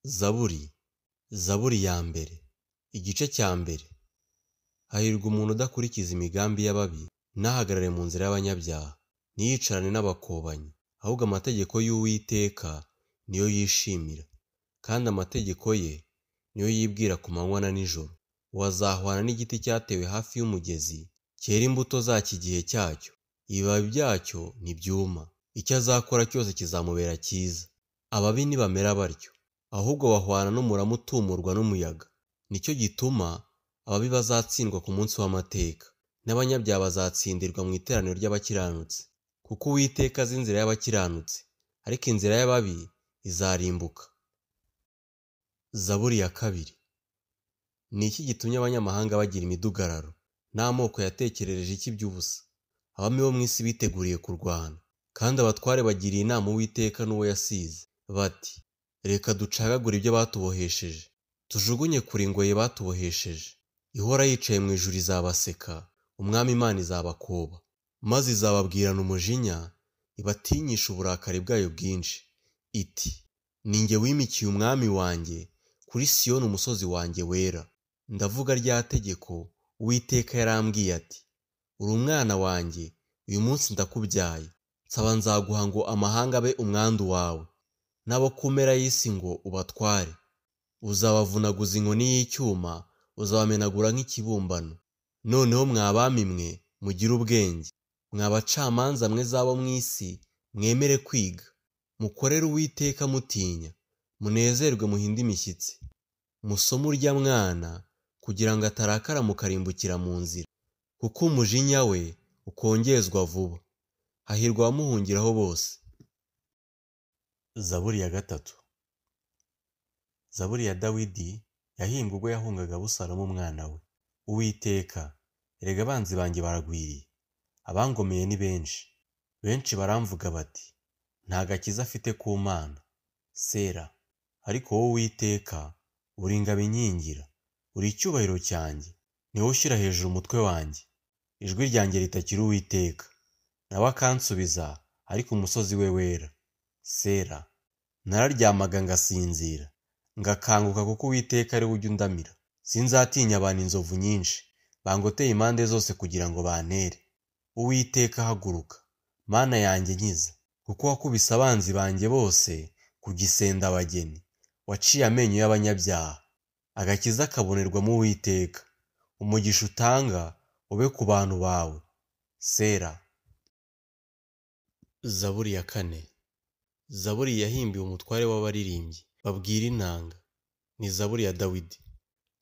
Zaburi ya mbere. Igice cya mbere. Hahirwa umuntu udakurikiza imigambi y'ababi, ntahagarare mu nzira y'abanyabyaha, ntiyicarane n'abakobanyi, ahubwo amategeko y'Uwiteka niyo yishimira, kandi amategeko ye niyo yibwira ku manywa na nijoro. Wazahwana n'igiti cyatewe hafi y'umugezi, cyera imbuto zacyo igihe cyacyo, ibibabi byacyo ntibyuma. Icyo azakora cyose kizamubera cyiza. Ababi ntibamera batyo, ahubwo bahwana n'umurama utumurwa n'umuyaga. Nicyo gituma ababi bazatsindwa ku munsi w'amateka, n'abanyabyaha bazatsindirwa mu iteraniro ry'abakiranutsi. Kuko Uwiteka azi inzira y'abakiranutsi, ariko inzira y'ababi izarimbuka. Zaburi ya kabiri. Ni iki gitumye abanyamahanga bagira imidugararo, n'amoko yatekerereje iki by'ubusa? Abami bo mu isi biteguriye kurwana, kandi abatware bagiriye inama Uwiteka n'uwo yasize, bati: reka ducagagure ibyo batubohesheje, tujugunye kure ingoyi batubohesheje. Ihora yicaye mu ijuru izabaseka, umwami Imana izabakoba, maze izababwirana umujinya, ibatinyisha uburakari bwayo bwinshi, iti: ni jye wimikiye umwami wanjye kuri Siyoni umusozi wanjye wera. Ndavuga rya tegeko Uwiteka yarambwiye ati: uri umwana wanjye, uyu munsi ndakubyaye. Nsaba nzaguha ngo amahanga abe umwandu wawe, n'abo ku mpera y'isi ngo ubatware. Uzabavunaguza inkoni y'icyuma, uzabamenagura nk'ikibumbano. Noneho mwa bami mwe mugire ubwenge, mwa bacamanza mwe z'abo mu isi mwemere kwiga. Mukorere Uwiteka mutinya, munezerwe muhinde imishyitsi. Musome urya mwana, kugira ngo atarakara mukarimbukira mu nzira, kuko umujinya we ukongezwa vuba. Hahirwa abamuhungiraho bose. Zaburi ya gatatu. Zaburi ya Dawidi yahimbwe ubwo yahungaga Abusalomu umwana we. Uwiteka, erega abanzi banjye baragwiriye, abangomeye ni benshi. Benshi baramvuga bati: nta gakiza afite ku Mana. Sera. Ariko wowe Uwiteka, uri ingabo inkingira, uri icyubahiro cyanjye, ni wowe ushyira hejuru umutwe wanjye. Ijwi ryanjye ritakira Uwiteka, nawe akansubiza ari ku musozi we wera. Sera. Nararyamaga ngasinzira, ngakanguka kuko Uwiteka ari we ujya undamira. Sinzatinya abantu inzovu nyinshi, bangoteye impande zose kugira ngo bantere. Uwiteka haguruka, Mana yanjye nkiza, kuko wakubise abanzi banjye bose ku gisendabageni. Waciye amenyo y'abanyabyaha, agakiza kabonerwamo Uwiteka. Umugisha utanga ube ku bantu bawe. Sera. Zaburi ya kane. Zaburi yahimbiwe umutware w'abaririmbyi babwira inanga. Ni Zaburi ya Dawidi.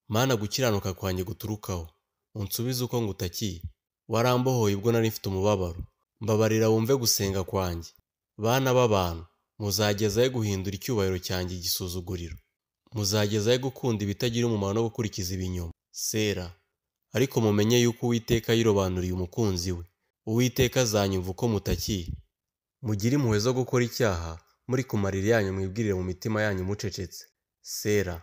Mana, gukiranuka kwanjye guturukaho, unsubize uko ngutakiye. Warambohoye ubwo nari mfite umubabaro, mbabarira wumve gusenga kwanjye. Bana b'abantu, muzagezayo guhindura icyubahiro cyanjye igisuzuguriro, muzagezayo gukunda ibitagira umumaro no gukurikiza ibinyoma. Sera. Ariko mumenye yuko Uwiteka yirobanuriye umukunzi we. Uwiteka azanyumva uko mutakiye. Mugire impuhwe zo gukora icyaha, muri ku mariri yanyu mwibwirire mu mitima yanyu mucecetse. Sera.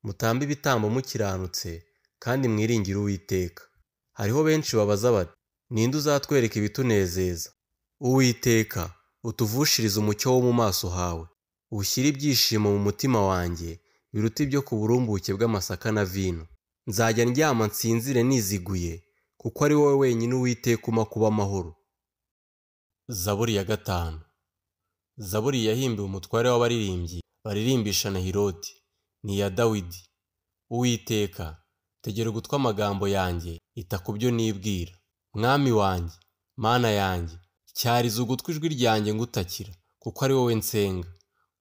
Mutambe ibitambo mukiranutse, kandi mwiringire Uwiteka. Hariho benshi babaza bati: ninde uzatwereka ibitunezeza? Uwiteka, utuvushirize umucyo wo mu maso hawe, ushyire ibyishimo mu mutima wanjye biruta ibyo ku burumbuke bw'amasaka na vino. Nzajya ndyama nsinzire niziguye, kuko ari wowe wenyine Uwiteka umpa kuba amahoro. Zaburi ya gatanu. Zaburi yahimbiwe umutware w'abaririmbyi baririmbisha Nahiroti. Ni iya Dawidi. Uwiteka, tegera ugutwi amagambo yanjye, ita ku byo nibwira. Mwami wanjye, Mana yanjye, cyariza ugutwi ijwi ryanjye ngutakira, kuko ari wowe nsenga.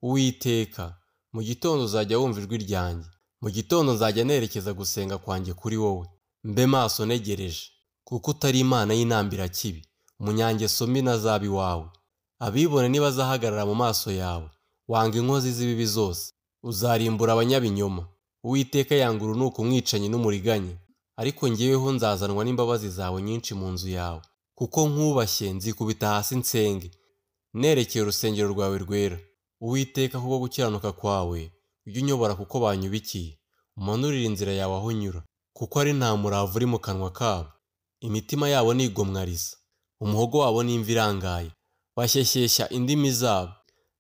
Uwiteka, mu gitondo uzajya wumva ijwi ryanjye, mu gitondo nzajya nerekeza gusenga kwanjye kuri wowe. Mbe maso negereje, kuko utari Imana y'intambira kibi, umunyangeso mbi n'azabi wawe. Abibone nibazahagarara mu maso yawe, wanga inkozi z'ibibi zose. Uzarimbura abanyabinyoma. Uwiteka yanga urunuka umwicanyi n'umuriganya, ariko njyeweho nzazanwa n'imbabazi zawe nyinshi mu nzu yawe. Kuko nkubashye nzikubita hasi nsenge, nerekeye urusengero rwawe rwera. Uwiteka, kubwo gukiranuka kwawe ujye unyobora kuko banyubikiye. Umanurire inzira yawe aho nyura, kuko ari nta murava uri mu kanwa kabo. Imitima yabo ni igomwa risa, umuhogo wabo ni imvi irangaye. Bashyeshyeshya indimi zabo.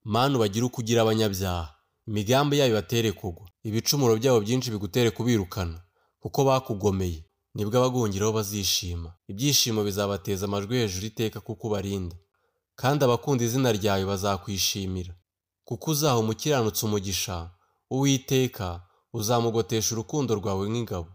Mana, ubagire uko ugira abanyabyaha, imigambi yabo ibatere kugwa, ibicumuro byabo byinshi bigutere kubirukana, kuko bakugomeye. Nibwo abaguhungiraho bazishima, ibyishimo bizabateza amajwi hejuru iteka kuko ubarinda, kandi abakunda izina ryawe bazakwishimira. Kuko uzaha umukiranutsi umugisha, Uwiteka uzamugotesha urukundo rwawe nk'ingabo.